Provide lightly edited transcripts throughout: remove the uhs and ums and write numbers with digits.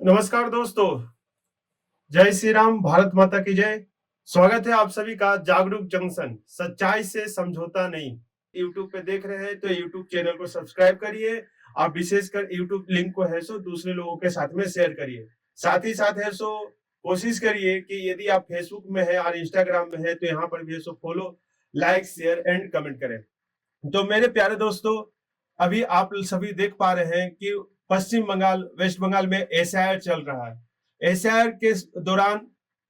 नमस्कार दोस्तों। जय श्री राम, भारत माता की जय। स्वागत है आप सभी का जागरूक जंक्शन, सच्चाई से समझौता नहीं। यूट्यूब पे देख रहे हैं तो यूट्यूब चैनल को सब्सक्राइब करिए। आप विशेषकर यूट्यूब लिंक को है सो दूसरे लोगों के साथ में शेयर करिए। साथ ही साथ है सो कोशिश करिए कि यदि आप फेसबुक में है और इंस्टाग्राम में है तो यहाँ पर भी है so follow, like, share and comment करें। तो मेरे प्यारे दोस्तों, अभी आप सभी देख पा रहे हैं कि पश्चिम बंगाल, वेस्ट बंगाल में एसआईआर चल रहा है। एसआईआर के दौरान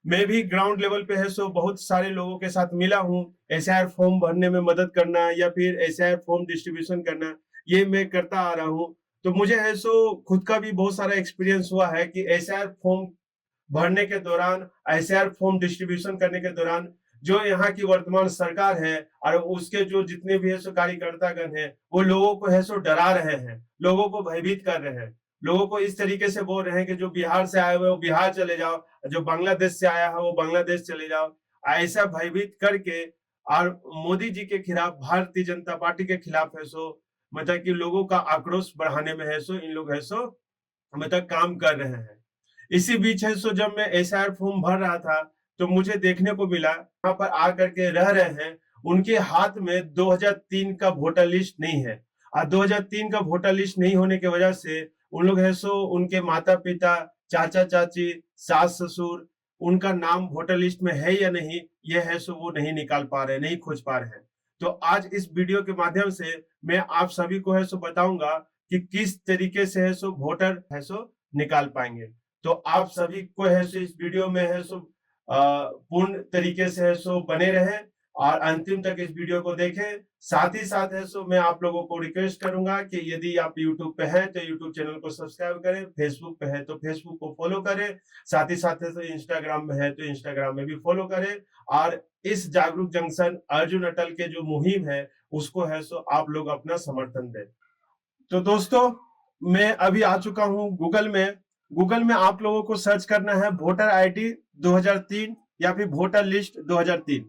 मैं भी ग्राउंड लेवल पे है सो बहुत सारे लोगों के साथ मिला हूँ। एसआईआर फॉर्म भरने में मदद करना या फिर एसआईआर फॉर्म डिस्ट्रीब्यूशन करना, ये मैं करता आ रहा हूँ। तो मुझे है सो खुद का भी बहुत सारा एक्सपीरियंस हुआ है कि एसआईआर फॉर्म भरने के दौरान, एसआईआर फॉर्म डिस्ट्रीब्यूशन करने के दौरान जो यहाँ की वर्तमान सरकार है और उसके जो जितने भी है सो कार्यकर्तागण हैं, वो लोगों को है सो डरा रहे हैं, लोगों को भयभीत कर रहे हैं। लोगों को इस तरीके से बोल रहे हैं कि जो बिहार से आए हुए वो बिहार चले जाओ, जो बांग्लादेश से आया है वो बांग्लादेश चले जाओ। ऐसा भयभीत करके और मोदी जी के खिलाफ, भारतीय जनता पार्टी के खिलाफ है सो मतलब कि लोगों का आक्रोश बढ़ाने में है सो इन लोग है सो मतलब काम कर रहे हैं। इसी बीच है सो जब मैं एसआईआर फॉर्म भर रहा था तो मुझे देखने को मिला यहाँ पर आकर के रह रहे हैं, उनके हाथ में 2003 का वोटर लिस्ट नहीं है। और 2003 का वोटर लिस्ट नहीं होने की वजह से उन लोग है सो उनके माता पिता, चाचा चाची, सास ससुर, उनका नाम वोटर लिस्ट में है या नहीं, ये है सो वो नहीं निकाल पा रहे, नहीं खोज पा रहे हैं। तो आज इस वीडियो के माध्यम से मैं आप सभी को है सो बताऊंगा कि किस तरीके से है सो वोटर है सो निकाल पाएंगे। तो आप सभी को है सो इस वीडियो में है सो पूर्ण तरीके से है सो बने रहे और अंतिम तक इस वीडियो को देखें। साथ ही साथ है सो मैं आप लोगों को रिक्वेस्ट करूंगा कि यदि आप यूट्यूब पे हैं तो यूट्यूब चैनल को सब्सक्राइब करें, फेसबुक पे है तो फेसबुक को फॉलो करें, साथ ही साथ है तो इंस्टाग्राम में है तो इंस्टाग्राम में भी फॉलो करें। और इस जागरूक जंक्शन अर्जुन अटल के जो मुहिम है उसको है सो आप लोग अपना समर्थन दें। तो दोस्तों, मैं अभी आ चुका हूं गूगल में। गूगल में आप लोगों को सर्च करना है वोटर आईडी 2003 या फिर वोटर लिस्ट 2003।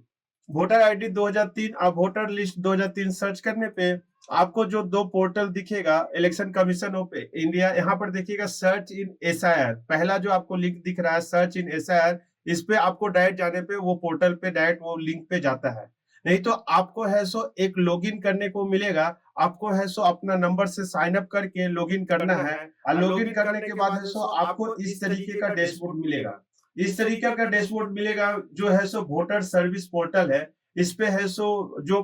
वोटर आईडी 2003 और वोटर लिस्ट 2003 सर्च करने पे आपको जो दो पोर्टल दिखेगा, इलेक्शन कमीशन ऑफ इंडिया, यहाँ पर देखिएगा सर्च इन एसआईआर। पहला जो आपको लिंक दिख रहा है सर्च इन एसआईआर, इस पे आपको डायरेक्ट जाने पे वो पोर्टल पे डायरेक्ट वो लिंक पे जाता है। नहीं तो आपको है सो एक लॉगिन करने को मिलेगा। आपको है सो अपना नंबर से साइन अप करके लॉगिन करना है और लॉगिन करने के बाद है सो आपको इस तरीके का डैशबोर्ड मिलेगा। इस तरीके का डैशबोर्ड मिलेगा जो है सो वोटर सर्विस पोर्टल है। इस पे है सो जो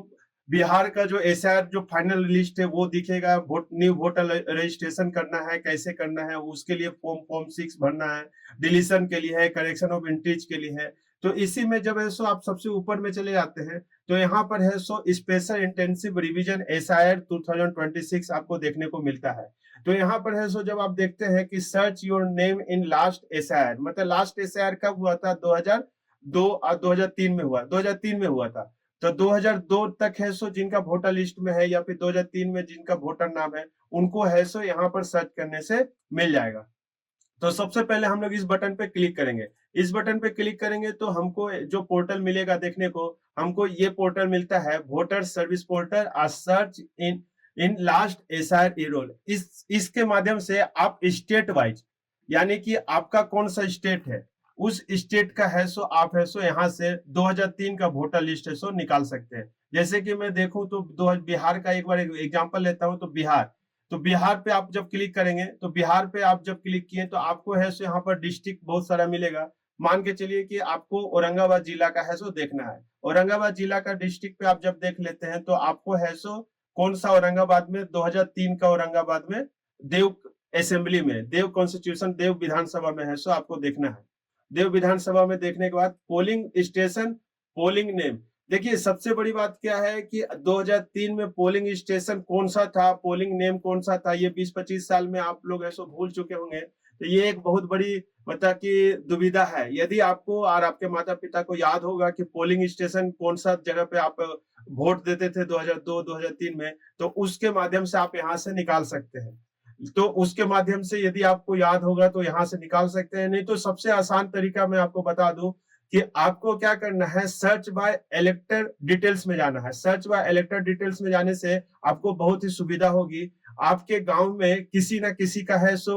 बिहार का जो एसआईआर जो फाइनल लिस्ट है वो दिखेगा। न्यू वोटर रजिस्ट्रेशन करना है, कैसे करना है, उसके लिए फॉर्म 6 भरना है, डिलीशन के लिए है, करेक्शन ऑफ एंट्रीज के लिए है। तो इसी में जब है सो आप सबसे ऊपर में चले जाते हैं तो यहाँ पर है so special intensive revision SIR 2026 आपको देखने को मिलता है। तो यहाँ पर है सो जब आप देखते हैं कि search your name in last SIR, मतलब लास्ट एसआईआर कब हुआ था, 2002 और 2003 में हुआ, 2003 में हुआ था। तो 2002 तक है सो जिनका वोटर लिस्ट में है या फिर 2003 में जिनका वोटर नाम है, उनको है सो यहाँ पर सर्च करने से मिल जाएगा। तो सबसे पहले हम लोग इस बटन पे क्लिक करेंगे। इस बटन पे क्लिक करेंगे तो हमको जो पोर्टल मिलेगा देखने को, हमको ये पोर्टल मिलता है वोटर सर्विस पोर्टल और search in in last SIR Errol. इसके माध्यम से आप स्टेट वाइज, यानी कि आपका कौन सा स्टेट है, उस स्टेट का है सो आप है सो यहाँ से 2003 का वोटर लिस्ट है सो निकाल सकते हैं। जैसे कि मैं देखूं तो बिहार का एक बार एग्जांपल लेता हूं। तो बिहार पे आप जब क्लिक करेंगे तो बिहार पे आप जब क्लिक किए तो आपको है सो यहाँ पर डिस्ट्रिक्ट बहुत सारा मिलेगा। मान के चलिए कि आपको औरंगाबाद जिला का है सो देखना है। औरंगाबाद जिला का डिस्ट्रिक्ट पे आप जब देख लेते हैं तो आपको है सो कौन सा औरंगाबाद में, 2003 का औरंगाबाद में देव असेंबली में, देव कॉन्स्टिट्यूशन, देव विधानसभा में है सो आपको देखना है। देव विधानसभा में देखने के बाद पोलिंग स्टेशन, पोलिंग नेम। देखिए सबसे बड़ी बात क्या है कि 2003 में पोलिंग स्टेशन कौन सा था, पोलिंग नेम कौन सा था, ये 20-25 साल में आप लोग ऐसा भूल चुके होंगे। तो ये एक बहुत बड़ी मतलब कि दुविधा है। यदि आपको और आपके माता पिता को याद होगा कि पोलिंग स्टेशन कौन सा जगह पे आप वोट देते थे 2002-2003 में, तो उसके माध्यम से आप यहाँ से निकाल सकते हैं। तो उसके माध्यम से यदि आपको याद होगा तो यहाँ से निकाल सकते हैं। नहीं तो सबसे आसान तरीका मैं आपको बता दूं कि आपको क्या करना है, सर्च बाय इलेक्टर डिटेल्स में जाना है। सर्च बाय इलेक्टर डिटेल्स में जाने से आपको बहुत ही सुविधा होगी। आपके गांव में किसी ना किसी का है सो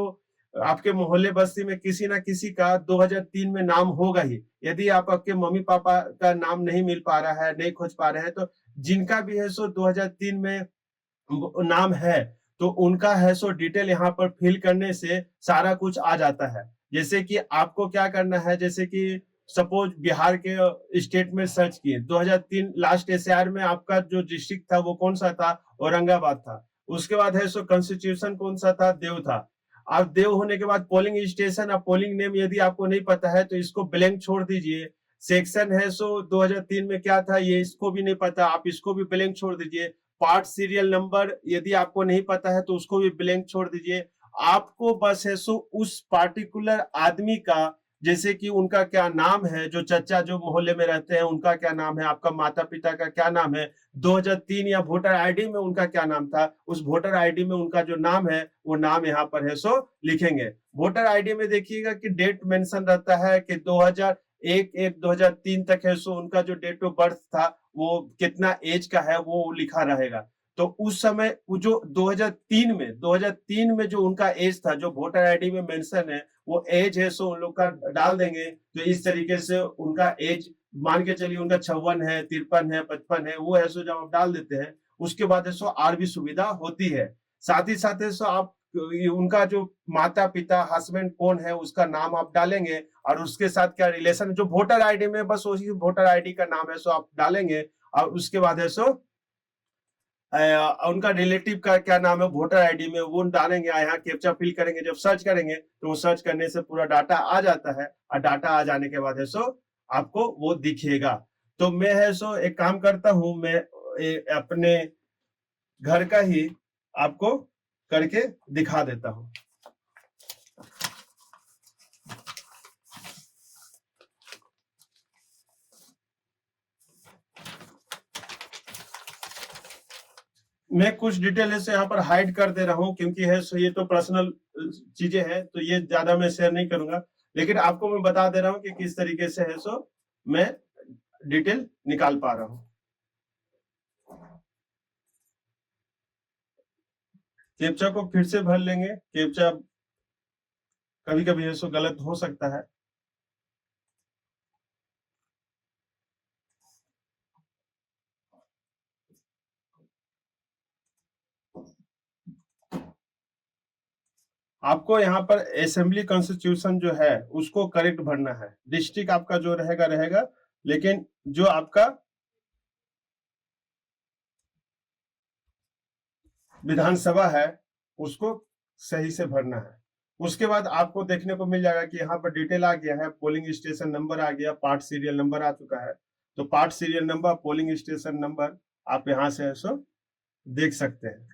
आपके मोहल्ले बस्ती में किसी ना किसी का 2003 में नाम होगा ही। यदि आप आपके मम्मी पापा का नाम नहीं मिल पा रहा है, नहीं खोज पा रहे हैं, तो जिनका भी है सो 2003 में नाम है, तो उनका है सो डिटेल यहाँ पर फिल करने से सारा कुछ आ जाता है। जैसे कि आपको क्या करना है, जैसे कि सपोज बिहार के स्टेट में सर्च किए 2003 लास्ट एसआईआर में आपका जो डिस्ट्रिक्ट था वो कौन सा था, औरंगाबाद था। उसके बाद है सो कॉन्स्टिट्यूशन कौन सा था, देव था। अब देव होने के बाद पोलिंग स्टेशन और पोलिंग नेम यदि आपको नहीं पता है तो इसको ब्लैंक छोड़ दीजिए। सेक्शन है सो 2003 में क्या था ये इसको भी नहीं पता, आप इसको भी ब्लैंक छोड़ दीजिए। पार्ट सीरियल नंबर यदि आपको नहीं पता है तो उसको भी ब्लैंक छोड़ दीजिए। आपको बस है सो उस पार्टिकुलर आदमी का, जैसे कि उनका क्या नाम है, जो चचा जो मोहल्ले में रहते हैं उनका क्या नाम है, आपका माता पिता का क्या नाम है, 2003 या वोटर आईडी में उनका क्या नाम था, उस वोटर आईडी में उनका जो नाम है वो नाम यहाँ पर है सो लिखेंगे। वोटर आईडी में देखिएगा कि डेट मेंशन रहता है कि 2001-1-2003 तक है सो उनका जो डेट ऑफ बर्थ था वो कितना एज का है वो लिखा रहेगा। तो उस समय वो जो 2003 में जो उनका एज था जो वोटर आईडी में मेंशन है वो एज है सो उन लोग का डाल देंगे। तो इस तरीके से उनका एज मान के चलिए उनका 56 है, 53 है, 55 है, वो है सो जब आप डाल देते हैं उसके बाद है सो और भी सुविधा होती है। साथ ही साथ है सो आप उनका जो माता पिता हस्बैंड कौन है उसका नाम आप डालेंगे और उसके साथ क्या रिलेशन जो वोटर आईडी में बस उसी वोटर आईडी का नाम है सो आप डालेंगे। और उसके बाद है सो उनका रिलेटिव का क्या नाम है वोटर आईडी में वो डालेंगे, यहाँ कैप्चा फिल करेंगे। जब सर्च करेंगे तो वो सर्च करने से पूरा डाटा आ जाता है और डाटा आ जाने के बाद है सो आपको वो दिखेगा। तो मैं है सो एक काम करता हूं, मैं अपने घर का ही आपको करके दिखा देता हूं। मैं कुछ डिटेल ऐसे यहाँ पर हाइड कर दे रहा हूँ क्योंकि है सो ये तो पर्सनल चीजें हैं तो ये ज्यादा मैं शेयर नहीं करूंगा, लेकिन आपको मैं बता दे रहा हूँ कि किस तरीके से है सो मैं डिटेल निकाल पा रहा हूँ। कैप्चा को फिर से भर लेंगे। कैप्चा कभी कभी है सो गलत हो सकता है। आपको यहाँ पर असेंबली कॉन्स्टिट्यूशन जो है उसको करेक्ट भरना है। डिस्ट्रिक्ट आपका जो रहेगा रहेगा, लेकिन जो आपका विधानसभा है उसको सही से भरना है। उसके बाद आपको देखने को मिल जाएगा कि यहाँ पर डिटेल आ गया है, पोलिंग स्टेशन नंबर आ गया, पार्ट सीरियल नंबर आ चुका है। तो part serial number, polling station number आप यहाँ से सो देख सकते हैं।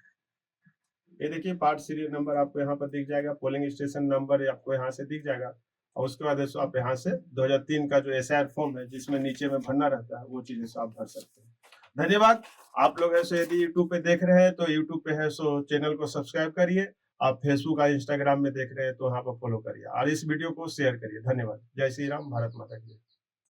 ये देखिए पार्ट सीरियल नंबर आपको यहाँ पर दिख जाएगा, पोलिंग स्टेशन नंबर आपको यहाँ से दिख जाएगा। और उसके बाद आप यहाँ से 2003 का जो एसआईआर फॉर्म है जिसमें नीचे में भरना रहता है वो चीजें आप भर सकते हैं। धन्यवाद। आप लोग है सो यदि यूट्यूब पे देख रहे हैं तो यूट्यूब पे है सो चैनल को सब्सक्राइब करिए। आप फेसबुक और इंस्टाग्राम में देख रहे हैं तो वहां पर फॉलो करिए और इस वीडियो को शेयर करिए। धन्यवाद। जय श्री राम, भारत माता की जय।